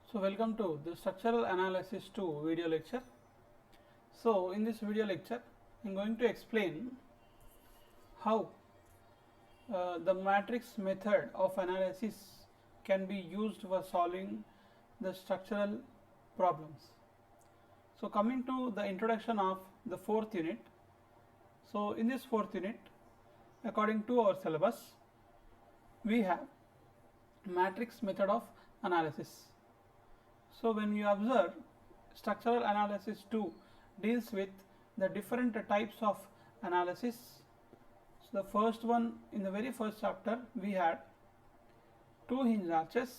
So welcome to the structural analysis 2 video lecture. So in this video lecture I am going to explain how the matrix method of analysis can be used for solving the structural problems. So coming to the introduction of the fourth unit. So in this fourth unit, according to our syllabus, we have matrix method of analysis. So when you observe, structural analysis 2 deals with the different types of analysis. So the first one, in the very first chapter we had two hinge arches.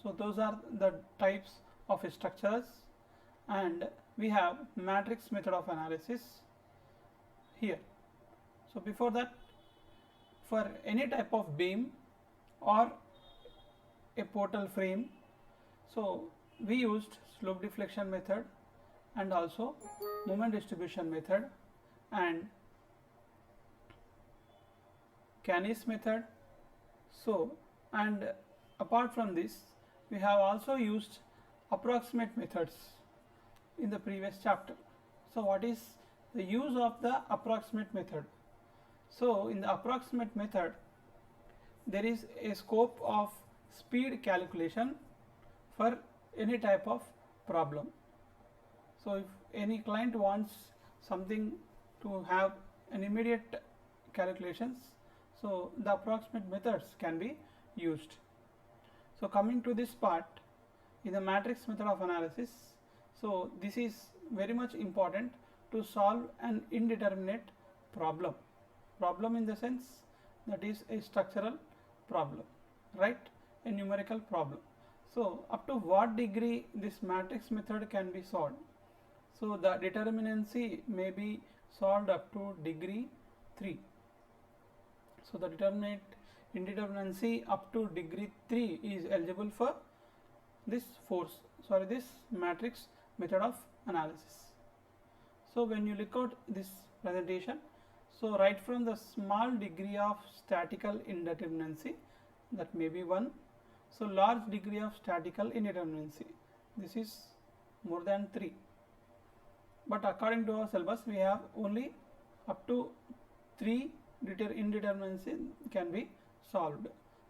So those are the types of structures, and we have matrix method of analysis here. So before that, for any type of beam or a portal frame, so we used slope deflection method and also moment distribution method and Cannis method. So, and apart from this, we have also used approximate methods in the previous chapter. So what is the use of the approximate method? So in the approximate method, there is a scope of speed calculation for any type of problem. So if any client wants something to have an immediate calculations, so the approximate methods can be used. So coming to this part, in the matrix method of analysis, so this is very much important to solve an indeterminate problem. Problem in the sense that is a structural problem, right? A numerical problem. So up to what degree this matrix method can be solved? So the determinacy may be solved up to degree 3. So the indeterminacy up to degree 3 is eligible for this this matrix method of analysis. So when you look at this presentation, so right from the small degree of statical indeterminacy, that may be 1, so large degree of statical indeterminacy, this is more than 3. But according to our syllabus, we have only up to 3 indeterminacy can be solved.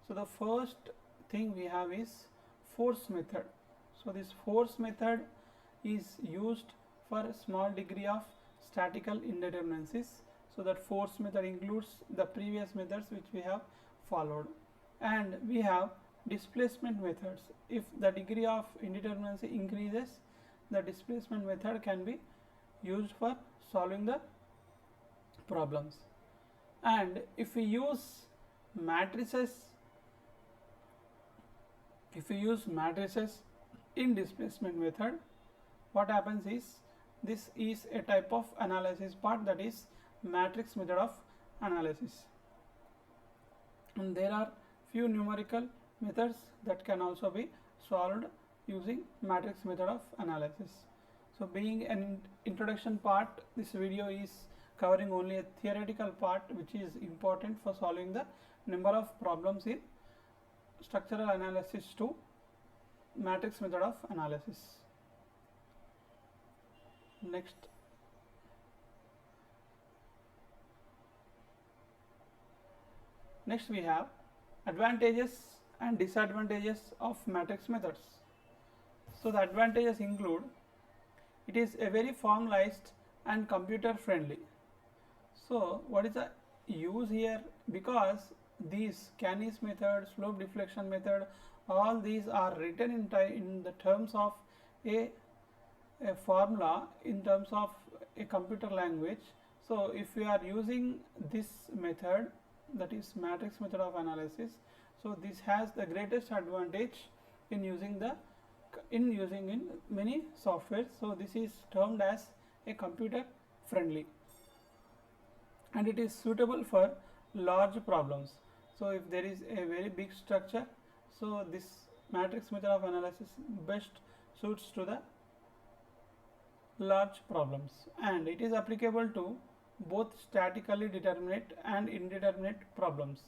So the first thing we have is force method. So this force method is used for small degree of statical indeterminacies. So that force method includes the previous methods which we have followed. And we have displacement methods. If the degree of indeterminacy increases, the displacement method can be used for solving the problems. And if we use matrices, in displacement method, what happens is, this is a type of analysis part, that is matrix method of analysis. And there are few numerical methods that can also be solved using matrix method of analysis. So being an introduction part, this video is covering only a theoretical part which is important for solving the number of problems in structural analysis 2 matrix method of analysis. Next we have advantages and disadvantages of matrix methods. So the advantages include, it is a very formalized and computer friendly. So what is the use here? Because these Cannis method, slope deflection method, all these are written in the terms of a formula, in terms of a computer language. So if you are using this method, that is matrix method of analysis, so this has the greatest advantage in using in many softwares. So this is termed as a computer friendly, and it is suitable for large problems. So if there is a very big structure, so this matrix method of analysis best suits to the large problems, and it is applicable to both statically determinate and indeterminate problems.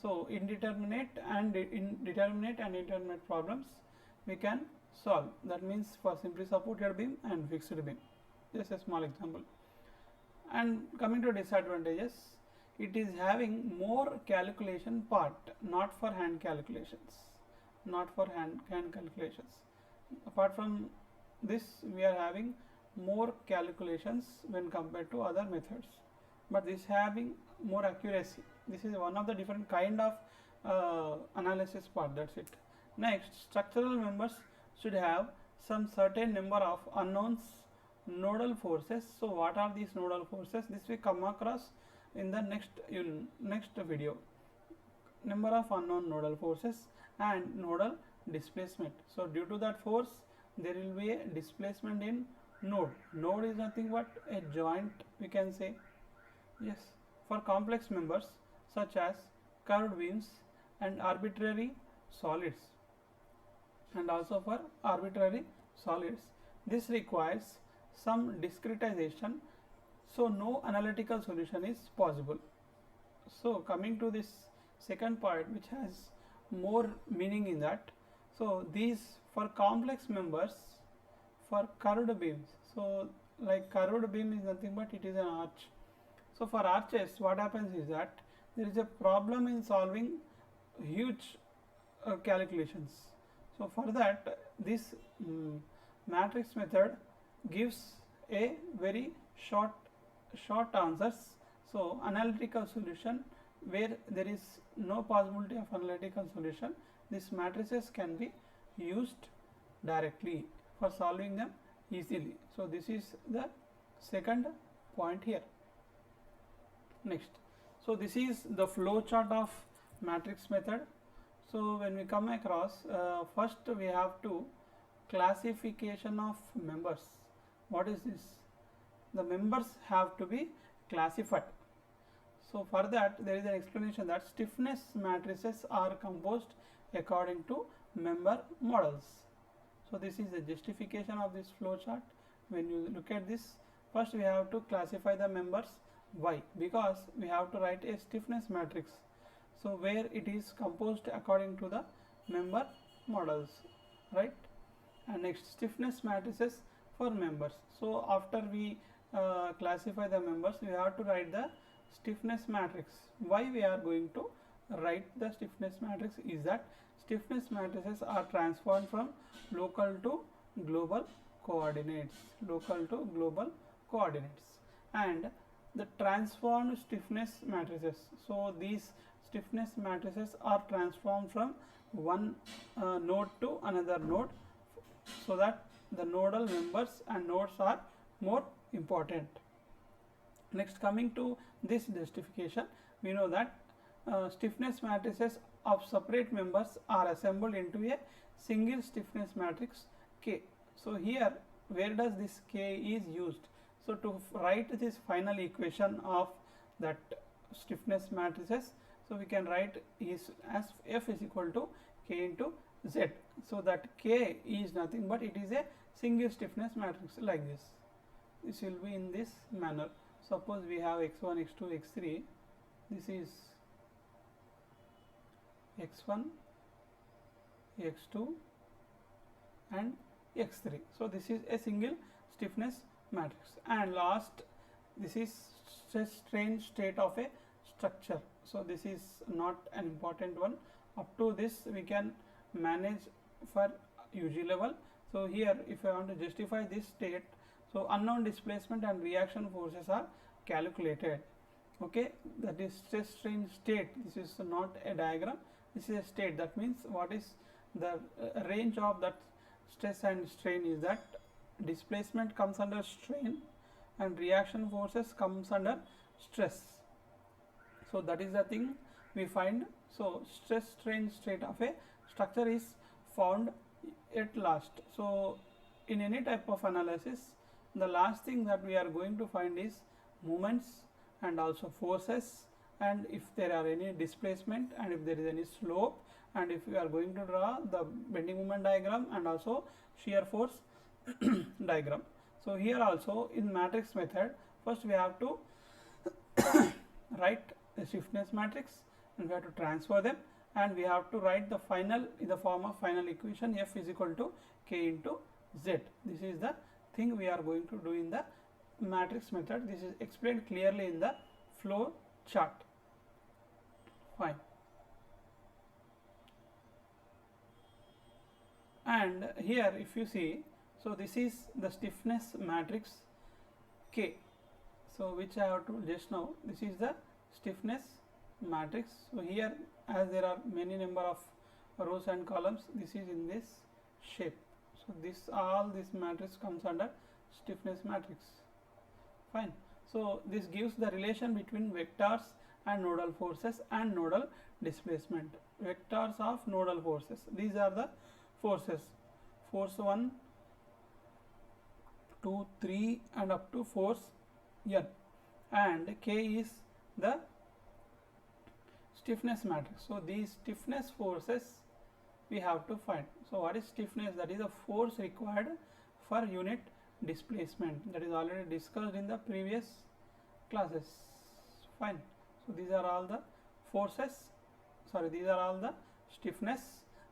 So indeterminate and indeterminate problems we can solve. That means for simply supported beam and fixed beam. Just a small example. And coming to disadvantages, it is having more calculation part, not for hand calculations, not for hand calculations. Apart from this, we are having more calculations when compared to other methods, but this having more accuracy. This is one of the different kind of analysis part. That's it. Next, structural members should have some certain number of unknowns nodal forces. So what are these nodal forces? This we come across in the next video. Number of unknown nodal forces and nodal displacement. So due to that force, there will be a displacement in node. Node is nothing but a joint, we can say. Yes, for complex members such as curved beams and arbitrary solids, and also for arbitrary solids, this requires some discretization, so no analytical solution is possible. So coming to this second part, which has more meaning in that, so these for complex members, for curved beams, so like curved beam is nothing but it is an arch. So for arches, what happens is that there is a problem in solving huge calculations. So for that, this matrix method gives a very short answers. So analytical solution, where there is no possibility of analytical solution, these matrices can be used directly for solving them easily. So this is the second point here. Next, so this is the flow chart of matrix method. So when we come across, first we have to classification of members. What is this? The members have to be classified. So for that, there is an explanation that stiffness matrices are composed according to member models. So this is the justification of this flow chart. When you look at this, first we have to classify the members. Why? Because we have to write a stiffness matrix, so where it is composed according to the member models, right? And next, stiffness matrices for members. So after we classify the members, we have to write the stiffness matrix. Why we are going to write the stiffness matrix is that stiffness matrices are transformed from local to global coordinates, and the transformed stiffness matrices. So these stiffness matrices are transformed from one node to another node, so that the nodal members and nodes are more important. Next, coming to this justification, we know that stiffness matrices of separate members are assembled into a single stiffness matrix K. So here, where does this K is used? So to write this final equation of that stiffness matrices, so we can write is as F is equal to K into Z. So that K is nothing but it is a single stiffness matrix like this. This will be in this manner. Suppose we have x1, x2, x3. This is x1, x2 and x3. So this is a single stiffness matrix. And last, this is stress strain state of a structure. So this is not an important one. Up to this we can manage for UG level. So here, if I want to justify this state, so unknown displacement and reaction forces are calculated. Okay, that is stress strain state. This is not a diagram, this is a state. That means what is the range of that stress and strain is that displacement comes under strain and reaction forces comes under stress. So that is the thing we find. So stress strain state of a structure is found at last. So in any type of analysis, the last thing that we are going to find is moments and also forces, and if there are any displacement and if there is any slope, and if we are going to draw the bending moment diagram and also shear force diagram. So here also in matrix method, first we have to write a stiffness matrix and we have to transfer them, and we have to write the final in the form of final equation F is equal to K into Z. This is the thing we are going to do in the matrix method. This is explained clearly in the flow chart. Fine. And here if you see, so this is the stiffness matrix K, so which I have told just now. This is the stiffness matrix. So here, as there are many number of rows and columns, this is in this shape. So all this matrix comes under stiffness matrix. Fine. So this gives the relation between vectors and nodal forces and nodal displacement. Vectors of nodal forces, these are the forces, force 1, 2, 3 and up to force N, and K is the stiffness matrix. So these stiffness forces we have to find. So what is stiffness? That is the force required for unit displacement, that is already discussed in the previous classes. Fine. So these are all the forces, these are all the stiffness,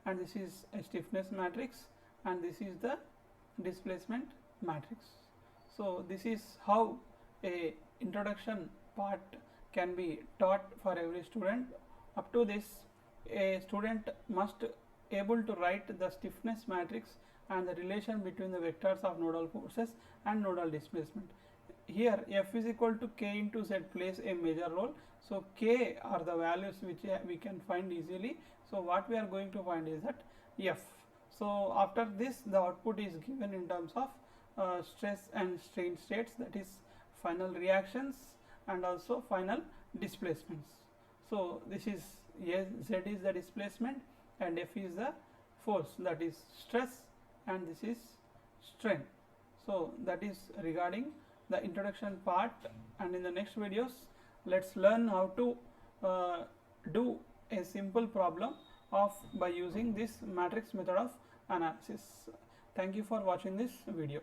and this is a stiffness matrix and this is the displacement matrix. So this is how a introduction part can be taught for every student. Up to this, a student must able to write the stiffness matrix and the relation between the vectors of nodal forces and nodal displacement. Here F is equal to K into Z plays a major role. So K are the values which we can find easily. So what we are going to find is that F. So after this, the output is given in terms of stress and strain states, that is final reactions and also final displacements. So this is Z is the displacement and F is the force, that is stress, and this is strain. So that is regarding the introduction part, and in the next videos let's learn how to do a simple problem by using this matrix method of analysis. Thank you for watching this video.